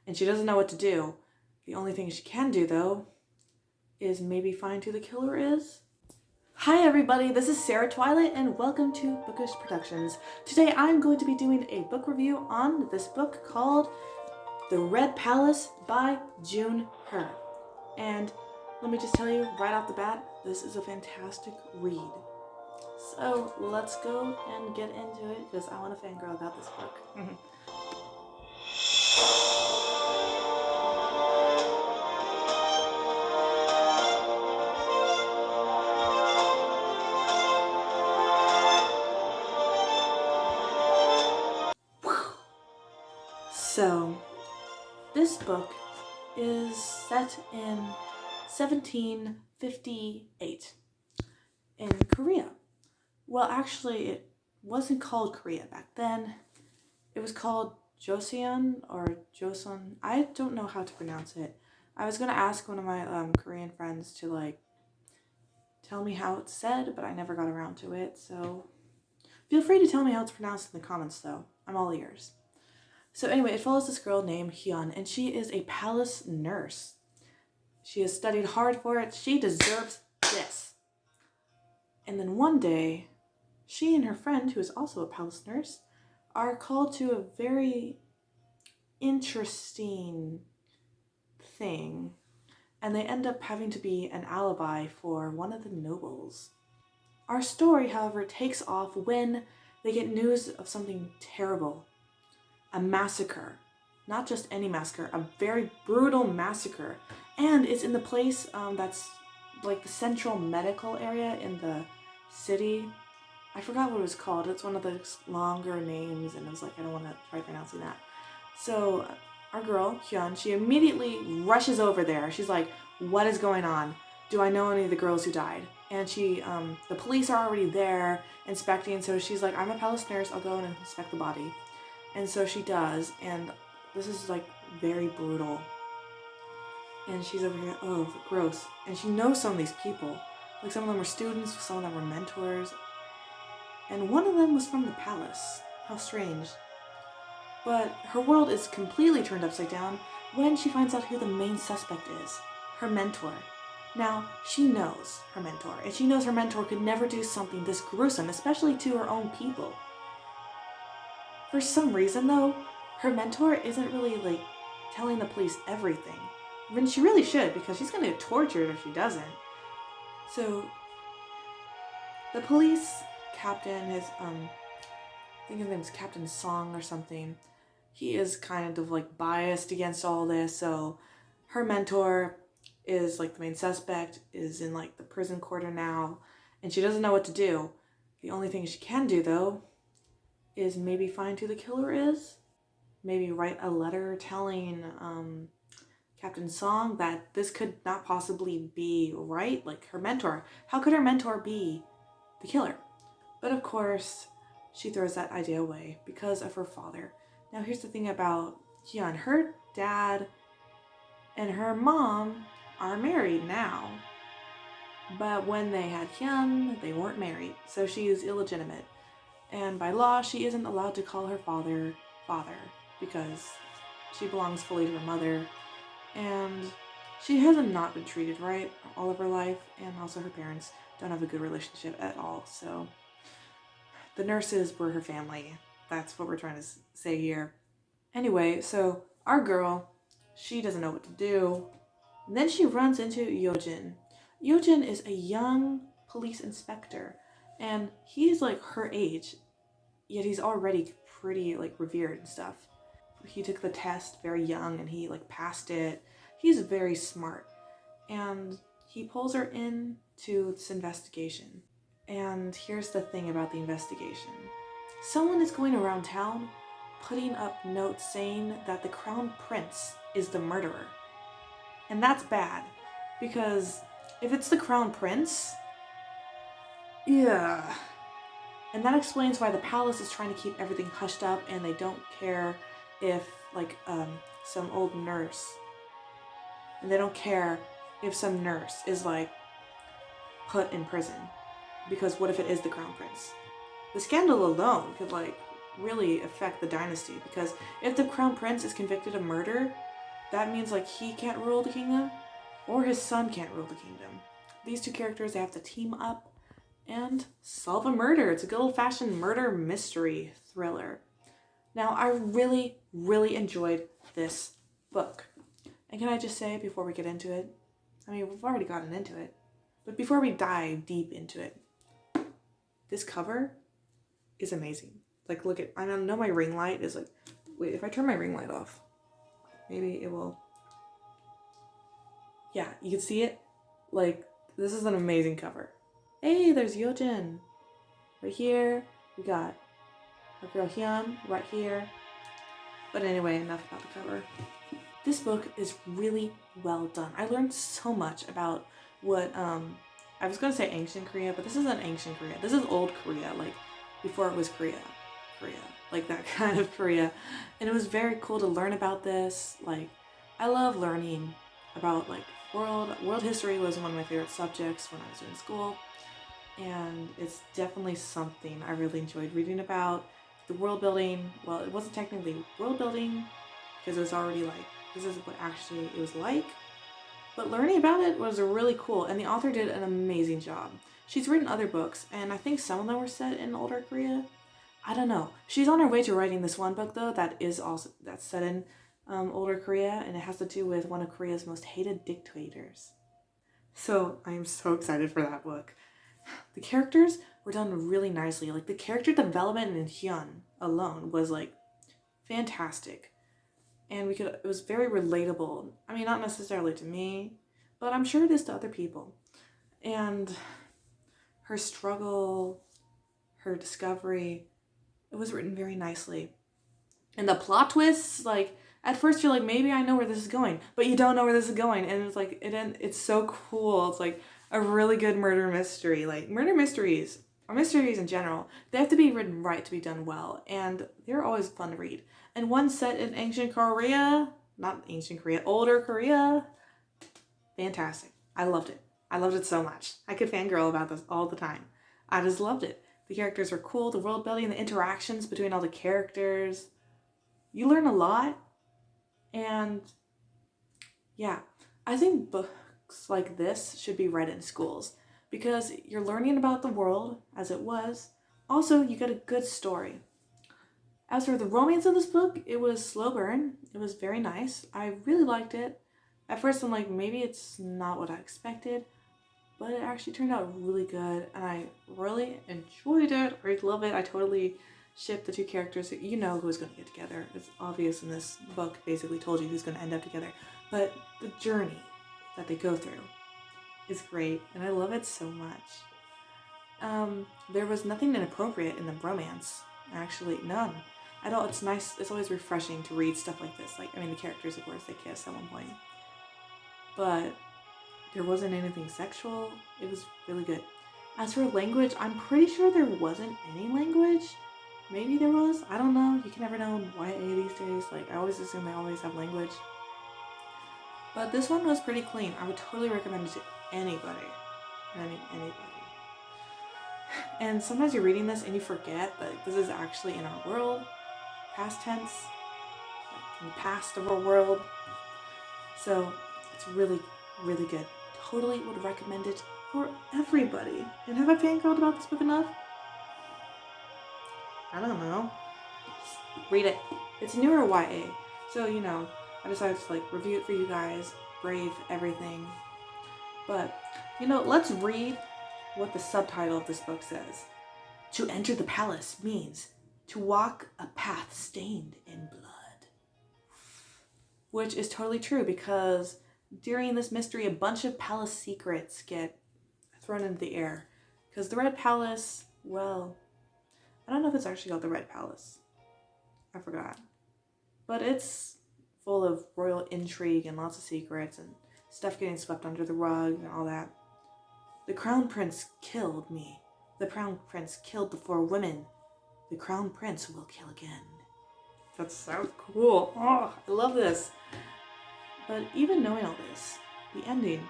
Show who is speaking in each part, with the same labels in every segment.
Speaker 1: and she doesn't know what to do. The only thing she can do, though, is maybe find who the killer is. Hi everybody, this is Sarah Twilight and welcome to Bookish Productions. Today I'm going to be doing a book review on this book called The Red Palace by June Hur. And let me just tell you right off the bat, this is a fantastic read. So let's go and get into it because I want to fangirl about this book. So, this book is set in 1758 in Korea. Well, actually, it wasn't called Korea back then. It was called Joseon or Joseon. I don't know how to pronounce it. I was going to ask one of my Korean friends to tell me how it's said, but I never got around to it. So feel free to tell me how it's pronounced in the comments, though. I'm all ears. So anyway, it follows this girl named Hyun, and she is a palace nurse. She has studied hard for it. She deserves this. And then one day, she and her friend, who is also a palace nurse, are called to a very interesting thing. And they end up having to be an alibi for one of the nobles. Our story, however, takes off when they get news of something terrible. A massacre. Not just any massacre, a very brutal massacre. And it's in the place that's like the central medical area in the city. I forgot what it was called. It's one of the longer names, and I was like, I don't want to try pronouncing that. So our girl, Hyun, she immediately rushes over there. She's like, what is going on? Do I know any of the girls who died? And the police are already there inspecting, so she's like, I'm a palace nurse, I'll go and inspect the body. And so she does, and this is like very brutal. And she's over here, oh, gross. And she knows some of these people. Like some of them were students, some of them were mentors. And one of them was from the palace. How strange. But her world is completely turned upside down when she finds out who the main suspect is. Her mentor. Now, she knows her mentor, and she knows her mentor could never do something this gruesome, especially to her own people. For some reason, though, her mentor isn't really, telling the police everything. When she really should, because she's going to get tortured if she doesn't. So, the police captain is, I think his name is Captain Song or something. He is kind of, biased against all this, so her mentor is, the main suspect, is in, the prison quarter now, and she doesn't know what to do. The only thing she can do, though, is maybe find who the killer is, maybe write a letter telling Captain Song that this could not possibly be right, her mentor. How could her mentor be the killer? But of course, she throws that idea away because of her father. Now here's the thing about Hyun. Her dad and her mom are married now. But when they had Hyun, they weren't married, so she is illegitimate. And by law, she isn't allowed to call her father because she belongs fully to her mother. And she hasn't not been treated right all of her life, and also her parents don't have a good relationship at all. So the nurses were her family. That's what we're trying to say here. Anyway, so our girl, she doesn't know what to do. And then she runs into Yojin. Yojin is a young police inspector, and he's her age, yet he's already pretty revered and stuff. He took the test very young and he passed it. He's very smart, and he pulls her into this investigation. And here's the thing about the investigation. Someone is going around town putting up notes saying that the crown prince is the murderer. And that's bad, because if it's the crown prince, yeah. And that explains why the palace is trying to keep everything hushed up, and they don't care if, some old nurse, and they don't care if some nurse is, put in prison. Because what if it is the crown prince? The scandal alone could, really affect the dynasty, because if the crown prince is convicted of murder, that means like he can't rule the kingdom or his son can't rule the kingdom. These two characters, they have to team up and solve a murder. It's a good old-fashioned murder mystery thriller. Now, I really, really enjoyed this book. And can I just say before we get into it, I mean, we've already gotten into it, but before we dive deep into it, this cover is amazing. Like, look at, I know my ring light is like, wait, if I turn my ring light off, maybe it will, yeah, you can see it. Like, this is an amazing cover. Hey, there's Yojin. Right here, we got our girl Hyun right here. But anyway, enough about the cover. This book is really well done. I learned so much about what, I was going to say ancient Korea, but this isn't ancient Korea. This is old Korea, like before it was Korea, like that kind of Korea. And it was very cool to learn about this. Like, I love learning about like world history was one of my favorite subjects when I was in school. And it's definitely something I really enjoyed reading about. The world building, well, it wasn't technically world building because it was already like, this is what actually it was like. But learning about it was really cool, and the author did an amazing job. She's written other books, and I think some of them were set in older Korea. I don't know. She's on her way to writing this one book, though, that's set in older Korea, and it has to do with one of Korea's most hated dictators. So I am so excited for that book. The characters were done really nicely. Like, the character development in Hyun alone was like fantastic. And it was very relatable. I mean, not necessarily to me, but I'm sure it is to other people. And her struggle, her discovery, it was written very nicely. And the plot twists, like, at first you're like, maybe I know where this is going, but you don't know where this is going. And it's like, it's so cool. It's like a really good murder mystery. Like, murder mysteries, or mysteries in general, they have to be written right to be done well. And they're always fun to read. And one set in ancient Korea, not ancient Korea, older Korea, fantastic. I loved it. I loved it so much. I could fangirl about this all the time. I just loved it. The characters were cool, the world building, the interactions between all the characters. You learn a lot. And yeah, I think books like this should be read in schools because you're learning about the world as it was. Also, you get a good story. As for the romance of this book, it was slow burn. It was very nice. I really liked it. At first, I'm like, maybe it's not what I expected, but it actually turned out really good, and I really enjoyed it. I love it. I totally shipped the two characters. You know who's going to get together. It's obvious in this book, basically told you who's going to end up together. But the journey that they go through is great, and I love it so much. There was nothing inappropriate in the romance. Actually, none. At all. It's nice. It's always refreshing to read stuff like this. Like, I mean, the characters, of course, they kiss at one point. But there wasn't anything sexual. It was really good. As for language, I'm pretty sure there wasn't any language. Maybe there was. I don't know. You can never know in YA these days. Like, I always assume they always have language. But this one was pretty clean. I would totally recommend it to anybody. I mean, anybody. And sometimes you're reading this and you forget that this is actually in our world. Past tense. Like in the past of our world. So it's really, really good. Totally would recommend it for everybody. And have I fangirled about this book enough? I don't know. Just read it. It's newer YA. So, you know, I decided to like review it for you guys. Brave everything. But, you know, let's read what the subtitle of this book says. To enter the palace means to walk a path stained in blood. Which is totally true because during this mystery, a bunch of palace secrets get thrown into the air. Because the Red Palace, well, I don't know if it's actually called the Red Palace. I forgot. But it's full of royal intrigue and lots of secrets and stuff getting swept under the rug and all that. The Crown Prince killed me. The Crown Prince killed the 4 women. The Crown Prince will kill again. That sounds cool. Oh, I love this. But even knowing all this, the ending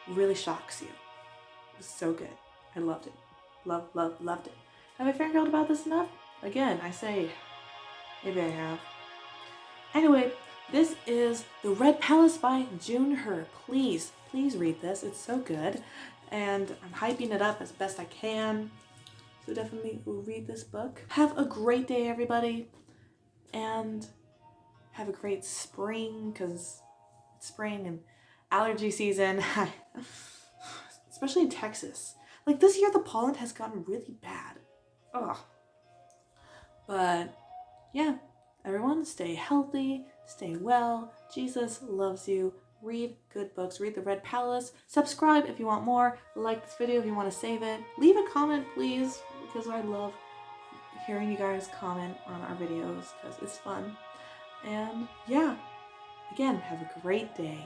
Speaker 1: really shocks you. It was so good. I loved it. Loved it. Have I fangirled about this enough? Again, I say, maybe I have. Anyway, This is The Red Palace by June Hur. Please read this. It's so good. And I'm hyping it up as best I can. So definitely read this book. Have a great day, everybody. And have a great spring, because it's spring and allergy season. Especially in Texas. Like this year, the pollen has gotten really bad. Ugh. But yeah, everyone stay healthy, stay well. Jesus loves you. Read good books. Read The Red Palace. Subscribe if you want more. Like this video if you want to save it. Leave a comment, please, because I love hearing you guys comment on our videos because it's fun. And yeah, again, have a great day.